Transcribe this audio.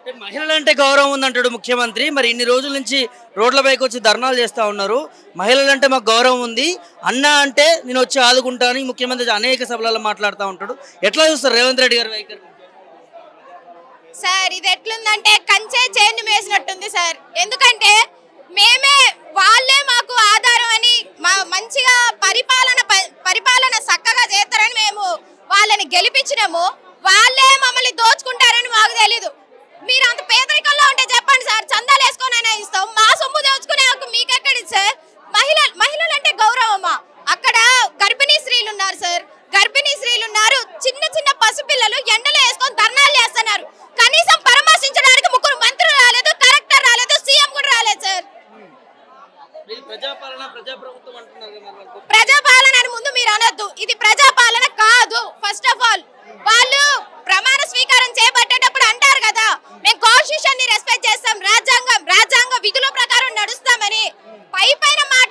అంటే మహిళలంటే గౌరవం ఉందంటాడు ముఖ్యమంత్రి. మరి ఇన్ని రోజుల నుంచి రోడ్లపైకి వచ్చి ధర్నాలు చేస్తా ఉన్నారు. మహిళలంటే మాకు గౌరవం ఉంది. అన్న అంటే నేను వచ్చి ఆదుకుంటా అని ముఖ్యమంత్రి అనేక సభలలో మాట్లాడుతూ ఉంటాడు. ఎట్లా చూస్తారు రేవంత్ రెడ్డి గారి వైఖరి? సార్ ఇది ఎట్లుందంటే కంచే చేను వేసినట్టుంది సార్. ఎందుకంటే మేమే వాళ్ళే మాకు ఆధారం అని మంచిగా పరిపాలన చక్కగా చేస్తారని మేము వాళ్ళని గెలిపించినాము. వాళ్ళే మమ్మల్ని దోచుకుంటారని మాకు తెలీదు. మీరు అంత పేదరికంలో ఉంటే చెప్పండి సార్, చందాలు వేసుకొని ఇస్తాం. మా సొమ్ము దోచుకునే హక్కు మీకెక్కడి సార్? మహిళలు అంటే గౌరవమా? అక్కడ గర్భిణీ స్త్రీలు ఉన్నారు సార్, గర్భిణీ స్త్రీలు ఉన్నారు, చిన్న చిన్న పసిపిల్లలు ఎండలో వేసుకొని ధర్నాలు చేస్తున్నారు. కనీసం పరామర్శించడానికి ముగ్గురు మంత్రులు రాలేదు, కలెక్టర్ రాలేదు, సీఎం కూడా రాలేదు సార్. ప్రజాప్రభుత్వం అంటున్నారు కదా మరి. ప్రజాపాలన అని ముందు మీరు అనొద్దు, ఇది ప్రజాపాలన కాదు. ఫస్ట్ ఆఫ్ ఆల్ వాళ్ళు ప్రమాణ స్వీకారం చేపట్టేటప్పుడు అంటారు కదా, మేము కాన్స్టిట్యూషన్ ని రెస్పెక్ట్ చేస్తాం, రాజ్యాంగ విధుల ప్రకారం నడుస్తామని. పై పైన మాట